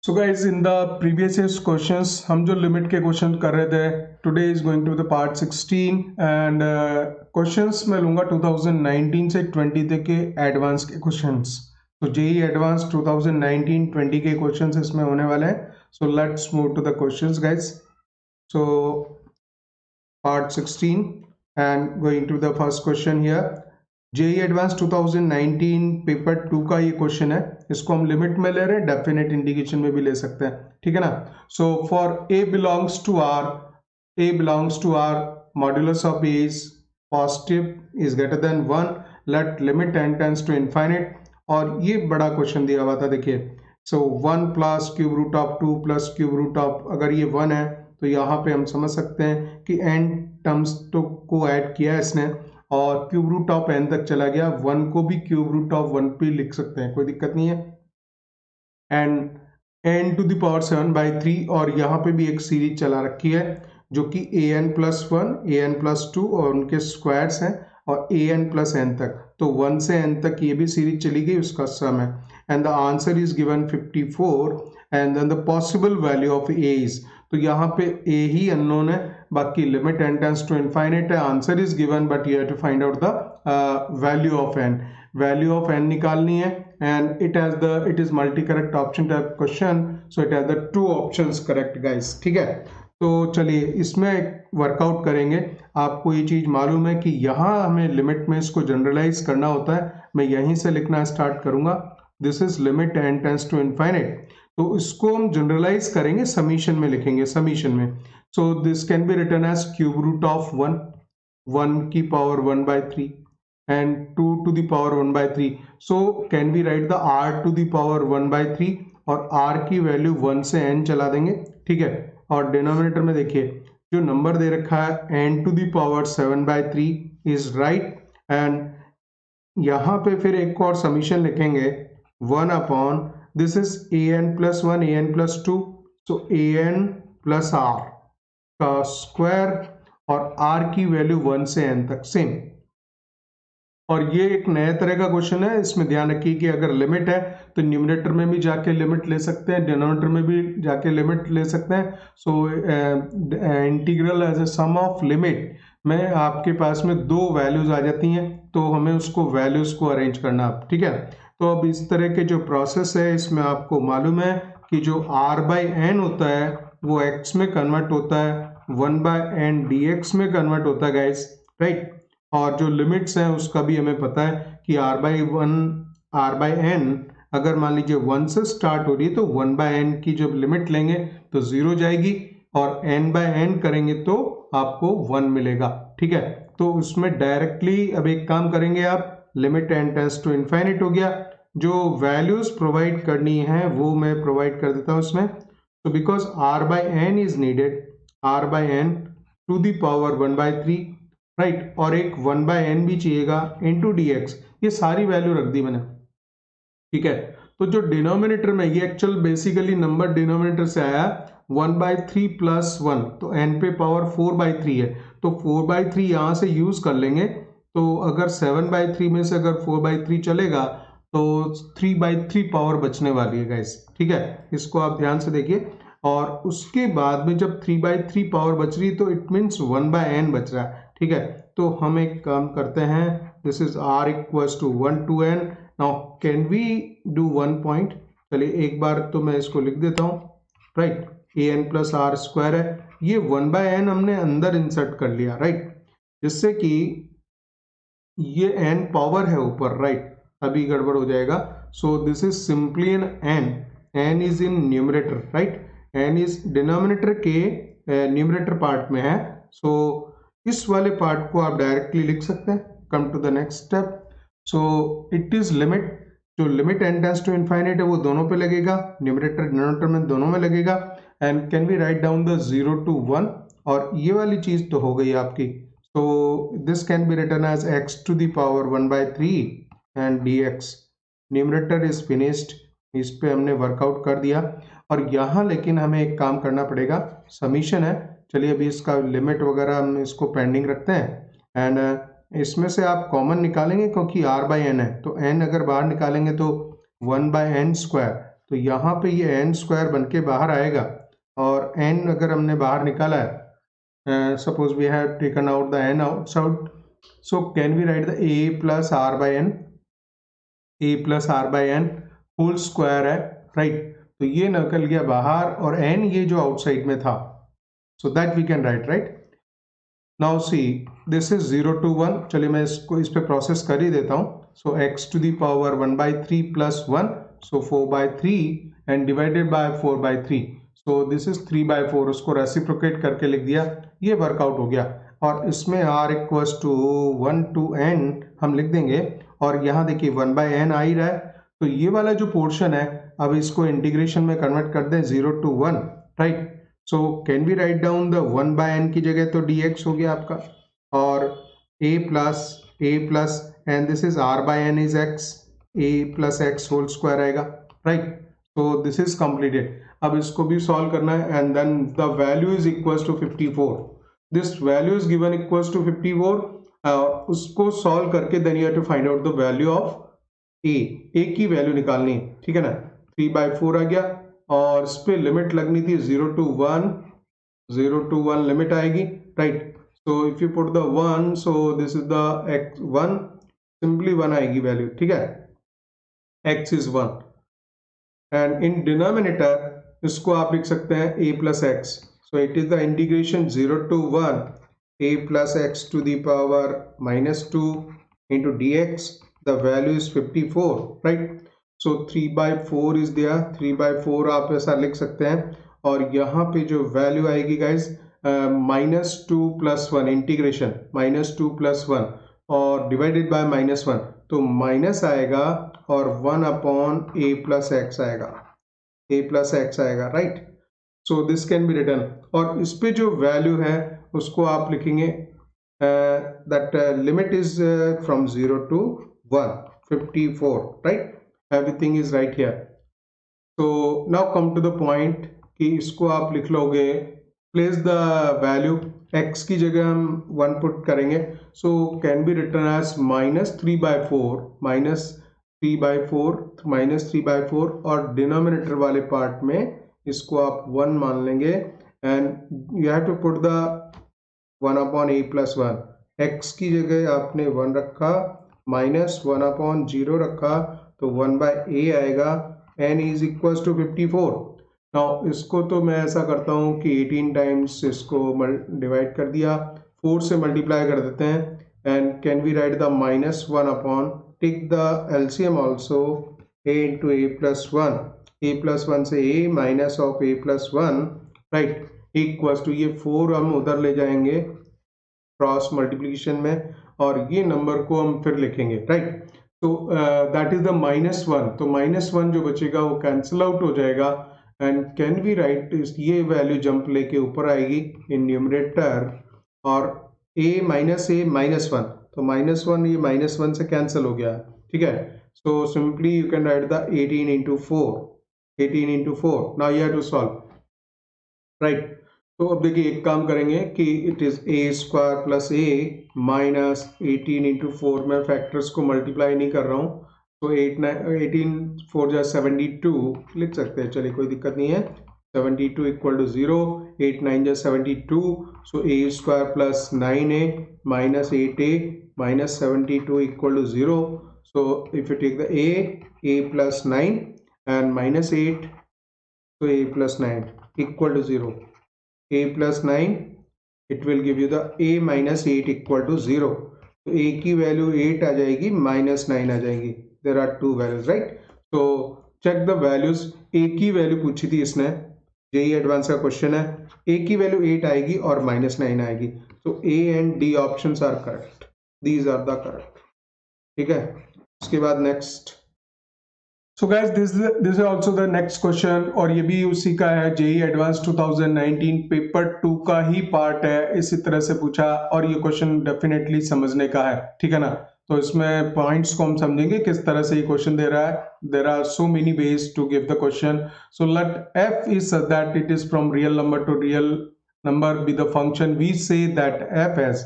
So guys in the previous questions हम जो limit के क्वेश्चन कर रहे थे, today is going to the part 16 and questions मैं लूंगा 2019 से 20 तक के एडवांस के क्वेश्चंस। तो जेई एडवांस 2019-20 के क्वेश्चंस इसमें होने वाले हैं। So let's move to the questions guys. So part 16 and going to the first question here. JEE advance 2019 paper 2 का ये क्वेश्चन है। इसको हम लिमिट में ले रहे हैं, डेफिनेट इंडिकेशन में भी ले सकते हैं, ठीक है ना। So for a belongs to R modulus of a is positive is greater than 1, let limit n tends to infinite. और ये बड़ा क्वेश्चन दिया हुआ था, देखिए। So 1 plus cube root of 2 plus cube root of, अगर ये 1 है तो यहाँ पे हम समझ सकते हैं कि n टर्म्स तो को ऐड किया है इसने और क्यूब रूट ऑफ n तक चला गया। 1 को भी क्यूब रूट ऑफ 1 पे लिख सकते हैं, कोई दिक्कत नहीं है। And n to the power 7/3 और यहाँ पे भी एक सीरीज चला रखी है जो कि an+1 an+2 और उनके स्क्वायर्स हैं और an+n तक। तो 1 से n तक ये भी सीरीज चली गई, उसका सम है। And the answer is given 54 and then the possible value of a is, तो यहाँ पे a ही अननोन है, बाकी limit n tends to infinite है। Answer is given but you have to find out the value of n। Value of n निकालनी है and it is multi correct option type question, so it has the 2 options correct guys, ठीक है। तो चलिए इसमें workout करेंगे। आपको ये चीज मालूम है कि यहाँ हमें लिमिट में इसको जनरलाइज करना होता है। मैं यहीं से लिखना स्टार्ट करूंगा, this is limit n tends to infinite. तो इसको हम जनरलाइज करेंगे, समीशन में लिखेंगे, समीशन में। So this can be written as cube root of 1 की power 1/3 and 2 to the power 1/3. So can we write the r to the power 1/3 और r की वैल्यू 1 से n चला देंगे, ठीक है। और डिनोमिनेटर में देखिए जो नंबर दे रखा है n to the power 7/3 is right। And यहाँ पे फिर एक और समीशन लिखेंगे 1 upon this is an+1 an+2, so an plus r का स्क्वायर और r की वैल्यू 1 से n तक सेम। और ये एक नए तरह का क्वेश्चन है, इसमें ध्यान रखिए कि अगर लिमिट है तो न्यूमरेटर में भी जाके लिमिट ले सकते हैं, डिनोमिनेटर में भी जाके लिमिट ले सकते हैं। So integral as a sum of limit में आपके पास में 2 वैल्यूज आ जाती हैं, तो हमें उसको वैल्यूज को अरेंज करना, ठीक है। तो अब इस तरह के जो प्रोसेस है इसमें आपको मालूम है कि जो r/n होता है वो x में कन्वर्ट होता है, 1/n dx में कन्वर्ट होता है गाइस, राइट। और जो लिमिट्स हैं उसका भी हमें पता है कि r/n अगर मान लीजिए 1 से स्टार्ट हो रही है तो 1/n की जब लिमिट लेंगे तो 0 जाएगी और n/n करेंगे तो आपको 1 मिलेगा, ठीक है। तो उसमें डायरेक्टली अब एक काम करेंगे आप, limit n tends to infinite हो गया, जो वैल्यूज प्रोवाइड करनी है वो मैं प्रोवाइड कर देता हूँ इसमें। तो because r/n is needed, r/n to the power 1/3, right. और एक 1/n भी चाहिएगा इंटू dx, ये सारी वैल्यू रख दी मैंने, ठीक है। तो जो डिनोमिनेटर में ये एक्चुअल बेसिकली नंबर डिनोमिनेटर से आया 1/3 प्लस 1, तो n पे पावर 4/3 है, तो 4/3 यहां से यूज कर लेंगे। तो अगर 7/3 में से अगर 4/3 चलेगा तो 3/3 पावर बचने वाली है गाइस, ठीक है। इसको आप ध्यान से देखिए। और उसके बाद में जब 3/3 पावर बच रही तो इट मीन्स 1/n बच रहा है, ठीक है। तो हम एक काम करते हैं, this is r equals to 1 to n। Now can we do 1 point, चलिए एक बार तो मैं इसको लिख देता हूं, right. an plus r square है, ये 1/n हमने अंदर इंसर्ट कर लिया, राइट, जिससे कि ये n पावर है ऊपर, राइट, अभी गड़बड़ हो जाएगा। So this is simply n n is in numerator, right, n is denominator के न्यूमरेटर पार्ट में है। सो इस वाले पार्ट को आप डायरेक्टली लिख सकते हैं। Come to the next step. So it is limit, जो limit n tends to infinite है वो दोनों पे लगेगा, न्यूमरेटर डिनोमिनेटर में दोनों में लगेगा। And can we write down the 0 to 1, और ये वाली चीज तो हो गई आपकी। So this can be written as x to the power 1/3 and dx। Numerator is finished, इस पे हमने वर्कआउट कर दिया। और यहाँ लेकिन हमें एक काम करना पड़ेगा, समीशन है। चलिए अभी इसका लिमिट वगैरह हम इसको पेंडिंग रखते हैं। एंड इसमें से आप कॉमन निकालेंगे क्योंकि r/n है, तो n अगर बाहर निकालेंगे तो 1/n स्क्वायर, तो यहाँ पे ये n स्क्वायर बन के बाहर आएगा, और n अगर हमने बाहर निकाला है, suppose we have taken out the n outside, so can we write the a plus r by n whole square है, राइट। तो ये निकल गया बाहर और n ये जो आउटसाइड में था, so that we can write, right. Now see this is 0 to 1, चलिए मैं इसको इस पे प्रोसेस कर ही देता हूँ। सो x to the power 1/3 plus 1, so 4/3 and divided by 4/3, so this is 3/4, उसको रेसिप्रोकेट करके लिख दिया, ये वर्कआउट हो गया। और इसमें r equals to 1 to n हम लिख देंगे, और यहाँ देखिए 1/n आ ही रहा है, तो ये वाला जो पोर्शन है अब इसको इंटीग्रेशन में कन्वर्ट कर दें 0 to 1, right. So can be right down the 1/n की जगह तो dx हो गया आपका, और a plus and this is r/n is x, a plus x whole square आएगा, right. So this is completed. अब इसको भी सॉल्व करना है, and then the value is equals to 54, this value is given equals to 54, उसको solve करके then you have to find out the value of a की value निकालनी है, ठीक है ना। 3/4 आ गया, और इस पे लिमिट लगनी थी 0 to 1 लिमिट आएगी, right. So if you put the 1, so this is the x1, simply 1 आएगी वैल्यू, ठीक है, x is 1, and in denominator इसको आप लिख सकते हैं a plus x, so it is the integration 0 to 1 a plus x to the power -2 into dx, the value is 54, right। so 3/4 is there, 3/4 आप ऐसा लिख सकते हैं, और यहाँ पे जो वैल्यू आएगी गाइज -2 + 1 इंटीग्रेशन -2 + 1 और डिवाइडेड बाय -1, तो माइनस आएगा और 1/a प्लस एक्स आएगा, right. So this can be written, और इस पे जो वैल्यू है उसको आप लिखेंगे that limit is from 0 to 1, 54, right। everything is right here। so now come to the point कि इसको आप लिख लोगे, place the value, x की जगह हम 1 पुट करेंगे, so can be written as -3/4, और डिनोमिनेटर वाले पार्ट में इसको आप 1 मान लेंगे, and you have to put the 1/a + 1, x की जगह आपने 1 रखा, -1/0 रखा, तो 1/a आएगा, n is equals to 54। Now इसको तो मैं ऐसा करता हूँ कि 18 टाइम्स इसको डिवाइड कर दिया, 4 से मल्टीप्लाई कर देते हैं, and can we write the -1 take the LCM also, a into a + 1, a + 1 से a minus of a + 1, right, equals to ये 4 हम उधर ले जाएंगे क्रॉस मल्टीप्लिकेशन में, और ये नंबर को हम फिर लिखेंगे, राइट। तो दैट इज द -1, तो -1 जो बचेगा वो कैंसिल आउट हो जाएगा, एंड कैन वी राइट, ये वैल्यू जंप लेके ऊपर आएगी इन न्यूमरेटर, और a - -1, तो -1 ये -1 से कैंसिल हो गया, ठीक है। So simply you can write the 18 into 4, now you have to solve, right. तो अब देखिए एक काम करेंगे कि it is a² + a - 18 into 4, मैं फैक्टर्स को मल्टीप्लाई नहीं कर रहा हूँ, तो 18 4 जा 72 लिख सकते हैं, चलिए कोई दिक्कत नहीं है, 72 = 0, 8 9 जा 72, सो a² + 9a - 8a - 72 = 0, so if you take the a + 9 and -8, so a + 9 = 0, a + 9, it will give you the a - 8 = 0, तो a की वैल्यू 8 आ जाएगी, -9 आ जाएगी, देयर आर 2 वैल्यूज, राइट। तो चेक द वैल्यूज, a की वैल्यू पूछी थी इसने, जेईई एडवांस का क्वेश्चन है, a की वैल्यू 8 आएगी और -9 आएगी, तो a and d options are correct, these are the correct, ठीक है। उसके बाद next, so guys this is also the next question, और ये भी उसी का है, जेईई एडवांस 2019 पेपर 2 का ही पार्ट है, इसी तरह से पूछा, और ये क्वेश्चन डेफिनेटली समझने का है, ठीक है ना। तो इसमें पॉइंट्स को हम समझेंगे किस तरह से ये क्वेश्चन दे रहा है, there are so many ways to give the question. So let f is that it is from real number to real number be the function, we say that f has,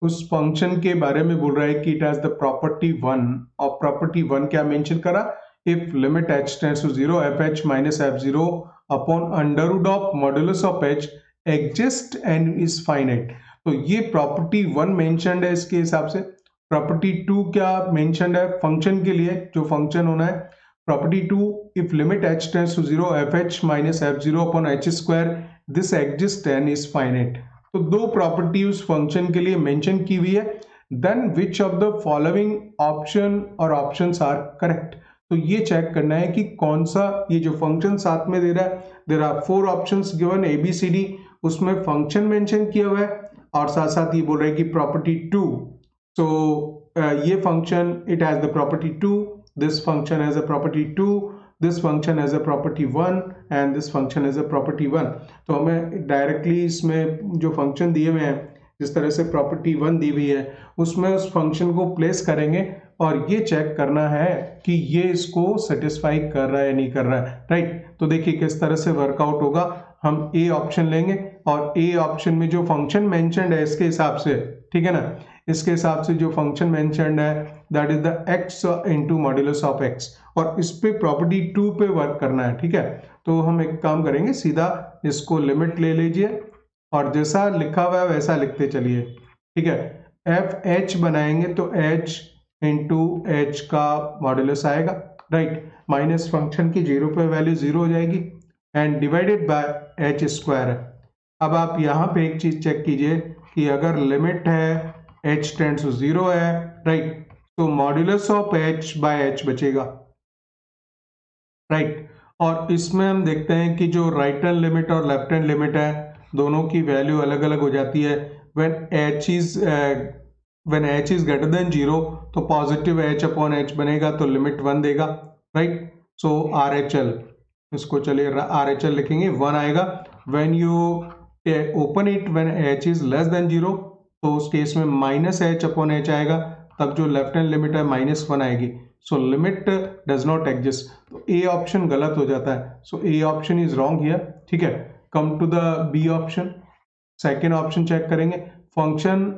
उस function के बारे में बोल रहा है कि it has the property 1, और property 1 क्या मेंशन करा, if limit h tends to 0 fh minus f0 upon under root of modulus of h exists and is finite। तो ये प्रॉपर्टी 1 मेंशनड है इसके हिसाब से। प्रॉपर्टी 2 क्या मेंशनड है फंक्शन के लिए, जो फंक्शन होना है। Property 2 if limit h tends to 0 fh minus f0 upon h square this exists and is finite। तो दो प्रॉपर्टी उस फंक्शन के लिए मेंशन की हुई है। Then which of the following option और ऑप्शंस आर करेक्ट। तो ये चेक करना है कि कौन सा, ये जो फंक्शन साथ में दे रहा है, there are 4 options given ABCD, उसमें फंक्शन मेंशन किया हुआ है और साथ साथ ये बोल रहा है कि प्रॉपर्टी 2। सो ये function it has the property 2, this function has a property 2, this function has a property 1 and this function has a property 1। तो हमें डायरेक्टली इसमें जो फंक्शन दिए हुए हैं, जिस तरह से प्रॉपर्टी 1 दी हुई है, उसमें उस फंक्शन को प्लेस करेंगे और ये चेक करना है कि ये इसको सेटिस्फाई कर रहा है या नहीं कर रहा है, राइट। तो देखिए किस तरह से वर्कआउट होगा। हम ए ऑप्शन लेंगे और ए ऑप्शन में जो फंक्शन मेंशन्ड है इसके हिसाब से, ठीक है ना, इसके हिसाब से जो फंक्शन मेंशन्ड है that is the x into modulus of x, और इस पे प्रॉपर्टी 2 पे वर्क करना है, ठीक है। तो हम एक काम करेंगे, सीधा इसको लिमिट ले लीजिए और जैसा लिखा हुआ है वैसा लिखते चलिए, ठीक है। एफ एच बनाएंगे तो h इंटू एच का मॉड्यूलस आएगा, राइट। माइनस फंक्शन की 0 पे वैल्यू 0 हो जाएगी and divided by H square है। अब आप यहाँ पे एक चीज चेक कीजिए कि अगर लिमिट है h टेंड्स टू 0 है, राइट, तो modulus of h by h बचेगा, राइट। और इसमें हम देखते हैं कि जो राइट हैंड लिमिट और लेफ्ट हैंड लिमिट है दोनों की वैल्यू अलग अलग हो जाती है। when h is greater than 0 तो पॉजिटिव h अपॉन h बनेगा तो लिमिट 1 देगा, राइट। सो RHL, इसको चलिए RHL लिखेंगे, 1 आएगा। when you open it when h is less than 0 तो उस केस में माइनस h अपॉन h आएगा, तब जो लेफ्ट हैंड लिमिट है -1 आएगी। So limit does not exist, तो ए ऑप्शन गलत हो जाता है। So A option is wrong here, ठीक है। Come to the B option, second option check करेंगे। Function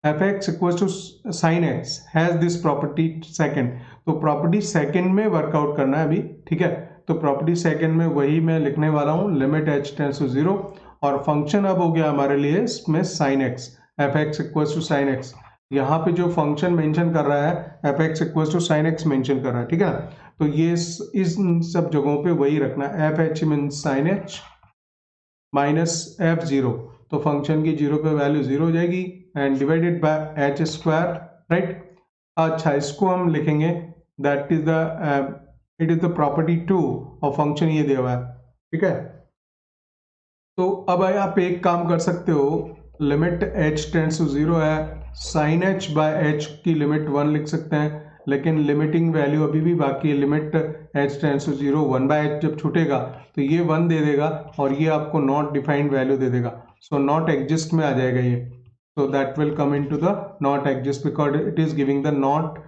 fx equal to sine x has this property second, तो property second में वर्कआउट करना है अभी, ठीक है। तो प्रॉपर्टी सेकेंड में वही मैं लिखने वाला हूँ, लिमिट h टेंड्स टू 0 और फंक्शन अब हो गया हमारे लिए इसमें sine x, fx equal to sine x। यहाँ पे जो फंक्शन मेंशन कर रहा है fx equal to sine x mention कर रहा है, ठीक है ना। तो ये इस सब जगहों पे वही रखना है, fh mean sine h minus f0, तो फंक्शन की 0 पे वैल्यू 0 हो जाएगी and divided bye h square, right. अच्छा, इसको हम लिखेंगे that is the it is the property 2 और फंक्शन ये दिया हुआ है, ठीक है। तो अब आप एक काम कर सकते हो, लिमिट h टेंड्स टू 0 है, साइन h बाय h की लिमिट 1 लिख सकते हैं, लेकिन लिमिटिंग वैल्यू अभी भी बाकी है। Limit h tends to 0, 1 by h जब छूटेगा तो ये 1 दे देगा और ये आपको नॉट डिफाइंड वैल्यू दे देगा। सो नॉट एग्जिस्ट में आ जाएगा ये, so that will come into the not exist because it is giving the not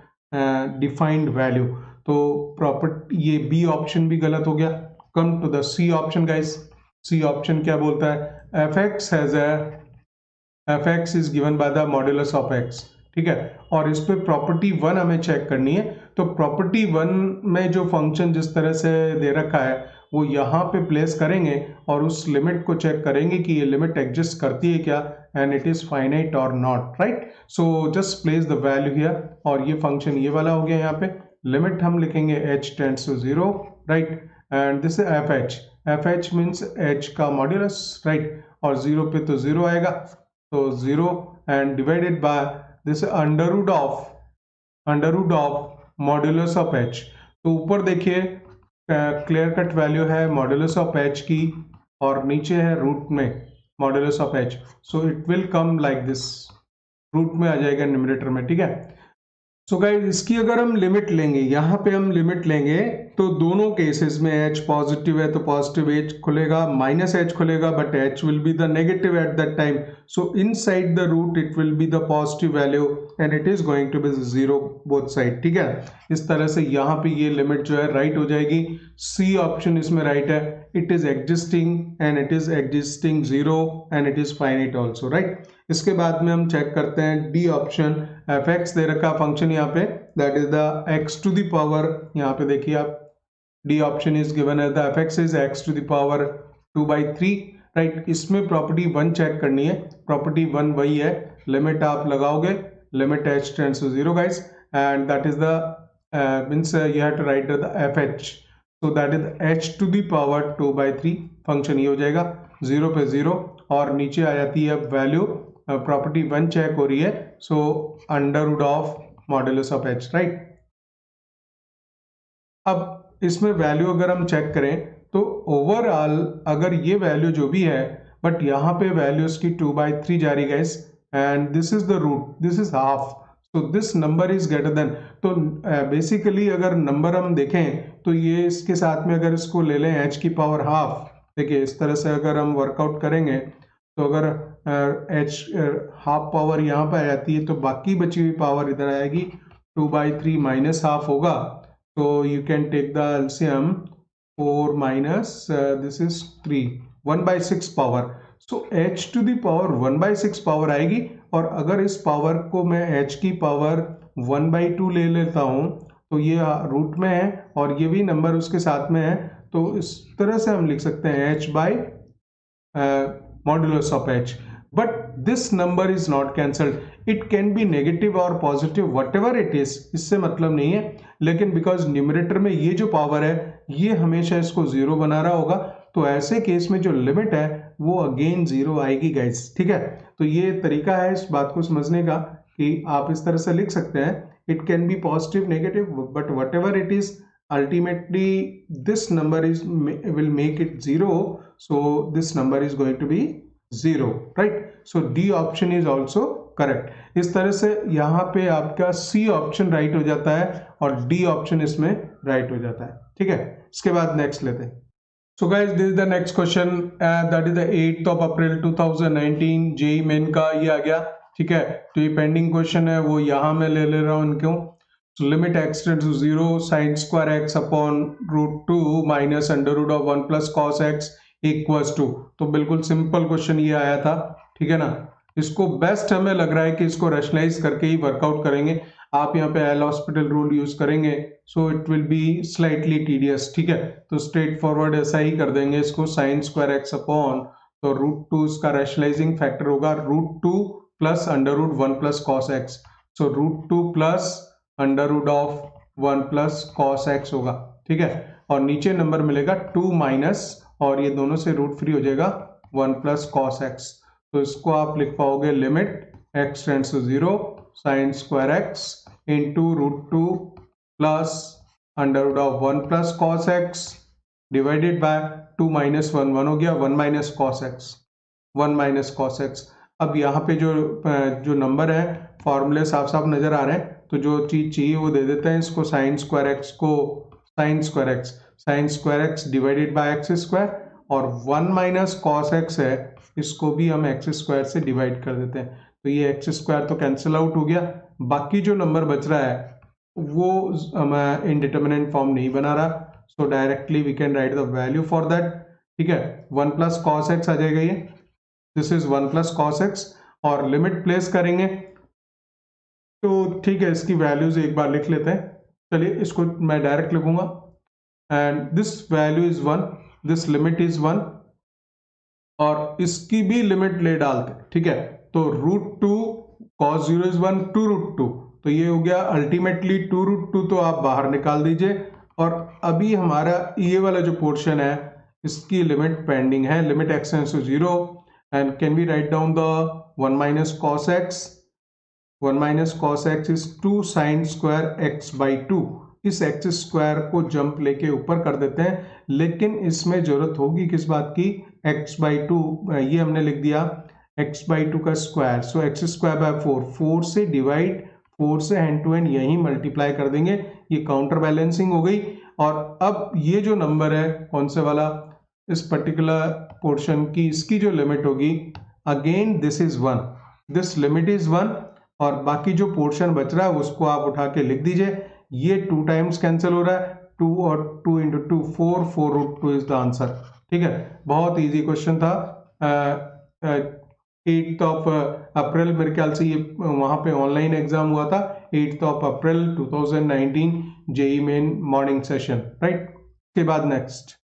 defined value। तो प्रॉपर ये बी ऑप्शन भी गलत हो गया। Come to the C option guys. C option क्या बोलता है, fx is given by the modulus of x, ठीक है। और इस पे प्रॉपर्टी 1 हमें चेक करनी है। तो प्रॉपर्टी 1 में जो फंक्शन जिस तरह से दे रखा है वो यहाँ पे प्लेस करेंगे और उस लिमिट को चेक करेंगे कि ये लिमिट एग्जिस्ट करती है क्या एंड इट इज फाइनाइट और not, right. So just place the value here और ये फंक्शन ये वाला हो गया। यहाँ पे लिमिट हम लिखेंगे h tends to 0, right, and this is fh means h का मॉड्यूलस, राइट, और 0 पे तो 0 आएगा, तो 0 and divided by this under root of modulus of h। तो ऊपर देखिए क्लियर कट वैल्यू है मॉड्यूलस ऑफ h की और नीचे है रूट में modulus of h, so it will come like this, root में आ जाएगा न्यूमरेटर में, ठीक है। सो गाइस इसकी अगर हम लिमिट लेंगे, यहाँ पे हम लिमिट लेंगे तो दोनों केसेस में h पॉजिटिव है तो पॉजिटिव h खुलेगा, माइनस h खुलेगा, but h will be the negative at that time. So inside the root it will be the positive value and it is going to be 0 both side, ठीक है। इस तरह से यहाँ पे ये लिमिट जो है राइट हो जाएगी। सी ऑप्शन इसमें राइट है, it is existing and it is existing 0 and it is finite also, right. इसके बाद में हम चेक करते हैं डी ऑप्शन, fx दे रखा फंक्शन यहाँ पे that is the x to the power, यहाँ पे देखिए आप डी ऑप्शन इज गिवन है, the fx is x to the power 2/3, right. इसमें प्रॉपर्टी 1 चेक करनी है, प्रॉपर्टी 1 वही है, लिमिट आप लगाओगे, limit h tends to 0 guys, and that is the means you have to write the fh, so that is h to the power 2/3, function ये हो जाएगा 0 पे 0, और नीचे आ जाती है वैल्यू, प्रॉपर्टी 1 चेक हो रही है, so under root of modulus of h, right. अब इसमें वैल्यू अगर हम चेक करें तो ओवरऑल अगर ये वैल्यू जो भी है, बट यहाँ पे वैल्यू इसकी 2/3 जा रही guys, and this is the root, this is half, so this number is greater than, तो बेसिकली अगर नंबर हम देखें तो ये इसके साथ में अगर इसको ले लें h की पावर हाफ, देखिए इस तरह से अगर हम वर्कआउट करेंगे तो अगर h हाफ पावर यहाँ पे आ जाती है तो बाकी बची हुई पावर इधर आएगी, 2/3 माइनस हाफ होगा, so you can take the LCM, 4 minus this is 3, 1/6 power, so h to the power 1/6 power आएगी, और अगर इस पावर को मैं h की पावर 1/2 ले लेता हूँ तो ये रूट में है और ये भी नंबर उसके साथ में है, तो इस तरह से हम लिख सकते हैं h by modulus of h, but this number is not cancelled, it can be negative or positive whatever it is, इससे मतलब नहीं है, लेकिन बिकॉज न्यूमरेटर में ये जो पावर है ये हमेशा इसको जीरो बना रहा होगा, तो ऐसे केस में जो लिमिट है वो अगेन जीरो आएगी गाइस, ठीक है। तो ये तरीका है इस बात को समझने का कि आप इस तरह से लिख सकते हैं, it can be positive negative but what ever it is ultimately this number is will make it zero, so this number is going to be zero, right? So D option is also correct. इस तरह से यहाँ पे आपका C option right हो जाता है और डी ऑप्शन इसमें राइट हो जाता है, ठीक है। इसके बाद नेक्स्ट लेते हैं। So guys this is the next question, that is the 8th of April 2019 JEE Main का ये आ गया, ठीक है। तो ये पेंडिंग क्वेश्चन है वो यहाँ मैं ले रहा हूँ इनको। So limit x tends to 0 sin square x upon √2 minus under root of 1 plus cos x equals to, तो बिल्कुल सिंपल क्वेश्चन ये आया था, ठीक है ना। इसको बेस्ट हमें लग रहा है कि इसको रैशनलाइज करके ही वर्कआउट करेंगे। आप यहाँ पे एल हॉस्पिटल रूल यूज करेंगे, सो it will be slightly tedious, ठीक है। तो स्ट्रेट फॉरवर्ड ऐसा ही कर देंगे इसको, साइन स्क्वायर एक्स अपॉन, तो √2 इसका रैशनलाइजिंग फैक्टर होगा √2 plus under root 1 plus cos x, so √2 plus under root of 1 plus cos x होगा, ठीक है। और नीचे नंबर मिलेगा 2 माइनस, और ये दोनों से रूट फ्री हो जाएगा 1 प्लस कॉस एक्स, तो इसको आप लिख पाओगे limit x tends to 0 sine square x into √2 plus under root of 1 plus cos x divided by 2 minus 1 1 हो गया, 1 minus cos x, 1 minus cos x. अब यहाँ पे जो नंबर है फॉर्मूले साफ साफ नजर आ रहे हैं, तो जो चीज चाहिए वो दे देते हैं इसको, साइन स्क्वायर एक्स को sine square x divided bye x square, और 1 माइनस कॉस एक्स है इसको भी हम एक्स स्क्वायर से डिवाइड कर देते हैं, तो ये एक्स स्क्वायर तो कैंसिल आउट हो गया। बाकी जो नंबर बच रहा है वो इनडिटर्मिनेंट फॉर्म नहीं बना रहा, so directly we can write the value for that, ठीक है। 1 प्लस कॉस एक्स आ जाएगा, ये this is 1 plus cos x, और लिमिट प्लेस करेंगे तो ठीक है, इसकी वैल्यूज एक बार लिख लेते हैं। चलिए इसको मैं डायरेक्ट लिखूंगा, and this value is 1, this limit is 1, और इसकी भी लिमिट ले डालते, ठीक है। तो √2 cos 0 इज 1 2 √2, तो ये हो गया अल्टीमेटली 2 √2, तो आप बाहर निकाल दीजिए। और अभी हमारा ये वाला जो पोर्शन है इसकी लिमिट पेंडिंग है, limit x tends to 0, and can we write down the 1 minus cos x, 1 minus cos x is 2 sine square x by 2। इस एक्स स्क्वायर को जंप लेके ऊपर कर देते हैं, लेकिन इसमें जरूरत होगी किस बात की, x बाई 2, ये हमने लिख दिया x बाई 2 का square, so x square by 4, 4 से डिवाइड, 4 से हैंड टू हैंड यहीं मल्टीप्लाई कर देंगे, ये काउंटर बैलेंसिंग हो गई। और अब ये जो नंबर है कौन से वाला, इस पर्टिकुलर पोर्शन की, इसकी जो लिमिट होगी again this is 1, this limit is 1, और बाकी जो पोर्शन बच रहा है उसको आप उठा के लिख दीजिए। ये 2 टाइम्स कैंसिल हो रहा है, 2 और 2 इंटू 2 4, 4 √2 इज द आंसर, ठीक है। बहुत इजी क्वेश्चन था। 8th of अप्रैल मेरे ख्याल से ये वहां पे ऑनलाइन एग्जाम हुआ था, 8th of April 2019 JEE main morning session, right? के बाद next.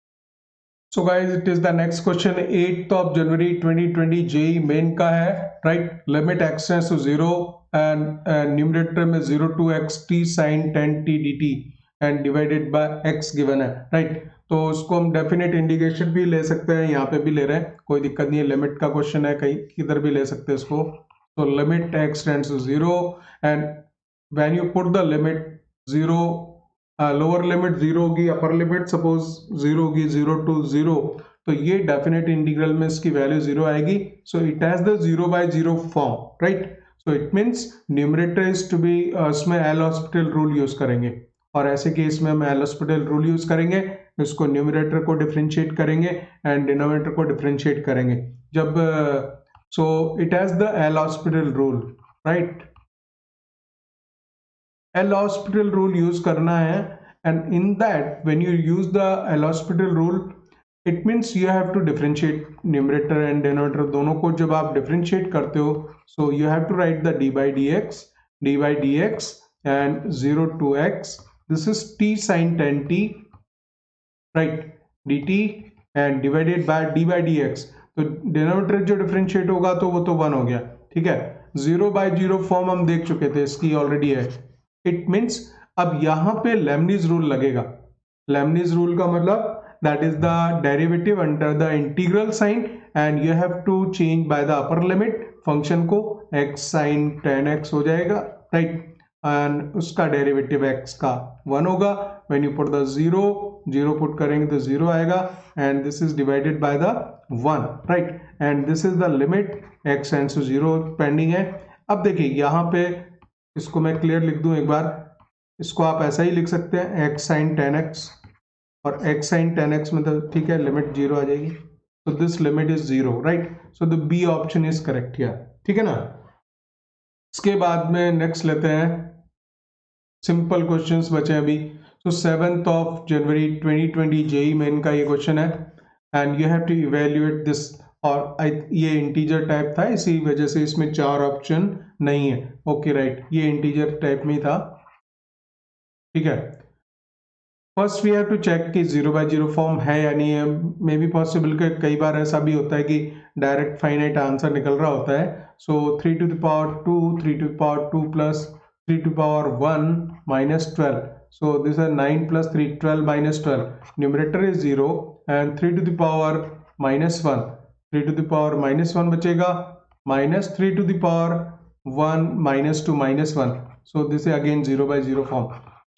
So guys, it is the next question. 8th of January 2020 JEE main का है, right? Limit x tends to 0 and numerator में 0 to x t sin 10 t dt and divided by x given है, right? तो उसको हम definite indication भी ले सकते हैं, यहाँ पे भी ले रहे हैं, कोई दिक्कत नहीं है। लिमिट का क्वेश्चन है, कहीं किधर भी ले सकते हैं इसको। तो limit x tends to 0 and when you put the limit 0, lower limit 0 होगी, अपर लिमिट सपोज 0 होगी, 0 to 0, तो ये डेफिनेट इंटीग्रल में इसकी वैल्यू 0 आएगी। So it has the 0/0 form, right? So it means numerator is to be, इसमें L Hospital rule use करेंगे, और ऐसे केस में हम एल हॉस्पिटल रूल यूज करेंगे। इसको न्यूमरेटर को डिफरेंशिएट करेंगे एंड डिनोमिनेटर को डिफरेंशिएट करेंगे जब so it has the L Hospital rule, right? L Hospital rule use करना है and in that when you use the L Hospital rule it means you have to differentiate numerator and denominator दोनों को। जब आप differentiate करते हो so you have to write the d/dx and 0 to x, this is t sin 10t, right, dt and divided by d/dx। तो denominator जो differentiate होगा तो वो तो 1 हो गया, ठीक है। 0/0 फॉर्म हम देख चुके थे, इसकी ऑलरेडी है। इट मीन्स अब यहाँ पे लेबनिज रूल लगेगा। लेबनिज रूल का मतलब that is the derivative under the integral sign and you have to change by the upper limit function को, x sin 10x हो जाएगा, राइट? एंड उसका डेरिवेटिव x का 1 होगा। When you put the 0 put करेंगे तो 0 आएगा and this is divided by the 1, right? And this is the limit x tends to 0 pending है। अब देखिए यहाँ पे इसको मैं क्लियर लिख दूं एक बार, इसको आप ऐसा ही लिख सकते हैं x sin 10x, और x sin 10x मतलब ठीक है लिमिट 0 आ जाएगी, so this limit is 0, right? So the B option is correct here, ठीक है ना। इसके बाद में नेक्स्ट लेते हैं, सिंपल क्वेश्चंस बचे अभी। तो 7th of January 2020 JEE main का ये क्वेश्चन है and you have to evaluate this, और ये इंटीजर टाइप था इसी वजह से इसमें 4 ऑप्शन नहीं है। ओके राइट, ये इंटीजर टाइप में था, ठीक है। First we have to check कि 0/0 फॉर्म है या नहीं है। मे बी पॉसिबल कि कई बार ऐसा भी होता है कि डायरेक्ट फाइनाइट आंसर निकल रहा होता है। सो 3 to the power 2, 3 to the power 2 plus 3 to the power 1 minus 12. So this is 9 plus 3, 12 minus 12. Numerator is 0 and 3 to the power minus 1. 3 to the power minus 1 बचेगा, minus 3 to the power 1 minus 2 minus 1. So this is again 0/0 form.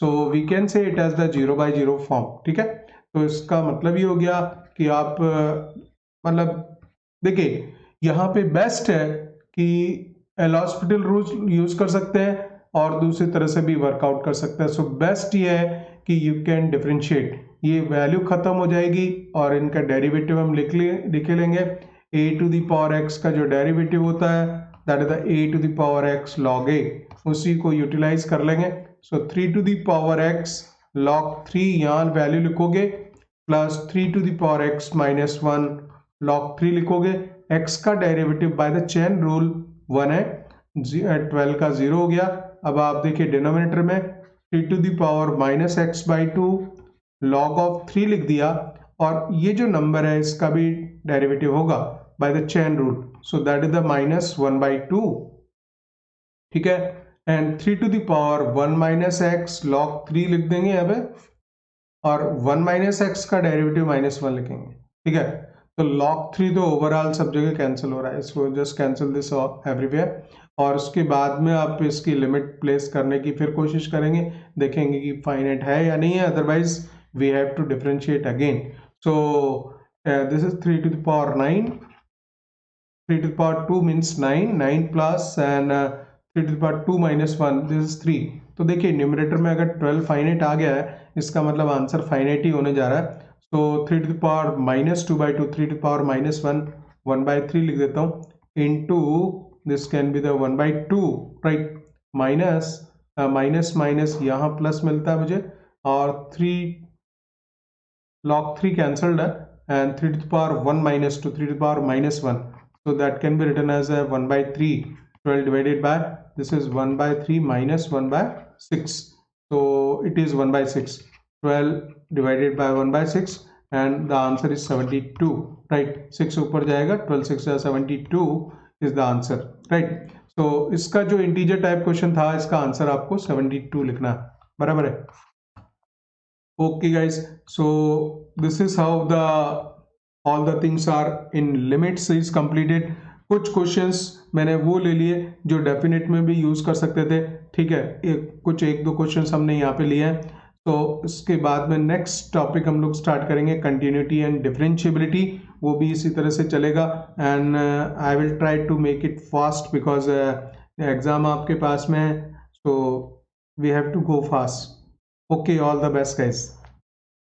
So we can say it as the 0/0 form, ठीक है। तो इसका मतलब ये हो गया कि आप मतलब देखिए यहाँ पे बेस्ट है कि एल हॉस्पिटल रूल यूज कर सकते हैं और दूसरी तरह से भी वर्कआउट कर सकते हैं। सो बेस्ट ये है कि यू कैन डिफरेंशिएट, ये वैल्यू खत्म हो जाएगी और इनका डेरिवेटिव हम लिख लेंगे। a to the power x का जो डेरिवेटिव होता है that is the a to the power x log a, उसी को यूटिलाइज कर लेंगे। सो 3 to the power x log 3 यहाँ वैल्यू लिखोगे, plus 3 to the power x minus 1 log 3 लिखोगे। x का derivative by the chain rule 1 है, 12 का 0 हो गया। अब आप देखिए डिनोमिनेटर में 3 to the power minus x by 2 log of 3 लिख दिया, और ये जो नंबर है इसका भी डेरिवेटिव होगा by the chain rule, so that is the -1/2, ठीक है। And 3 to the power 1 minus x log 3 लिख देंगे यहाँ पे, और 1 minus x का डेरिवेटिव -1 लिखेंगे, ठीक है। तो log 3 तो ओवरऑल सब जगह कैंसिल हो रहा है, इसको जस्ट कैंसिल दिस एवरीवेयर। और उसके बाद में आप इसकी लिमिट प्लेस करने की फिर कोशिश करेंगे, देखेंगे कि फाइनाइट है या नहीं है, otherwise we have to differentiate again. So this is 3 to the power 9, 3 to the power 2 means 9 plus and 3 to the power 2 minus 1, this is 3। तो देखिए न्यूमरेटर में अगर 12 फाइनाइट आ गया है, इसका मतलब आंसर फाइनाइट ही होने जा रहा है। तो 3 to the power -2/2, 3 to the power -1, 1/3 लिख देता हूँ, into this can be the 1/2, right? Minus यहाँ प्लस मिलता है मुझे, और 3 log 3 कैंसल्ड है, and 3 to the power 1 minus 2, 3 to the power -1, so that can be written as a 1/3 12 divided by, this is 1 by 3 minus 1 by 6, so it is 1 by 6. 12 divided by 1 by 6 and the answer is 72, right? 6 ऊपर जाएगा, 12 6 72 is the answer, right? so इसका जो integer type question था, इसका answer आपको 72 लिखना है, बराबर है? Okay guys, so this is how the all the things are in limits is completed. कुछ क्वेश्चंस मैंने वो ले लिए जो डेफिनेट में भी यूज कर सकते थे, ठीक है? एक दो क्वेश्चंस हमने यहाँ पे लिए हैं. तो इसके बाद में नेक्स्ट टॉपिक हम लोग स्टार्ट करेंगे कंटिन्यूटी एंड डिफरेंशिएबिलिटी, वो भी इसी तरह से चलेगा. And I will try to make it fast because exam आपके पास में है, so we have to go fast. Okay, all the best guys.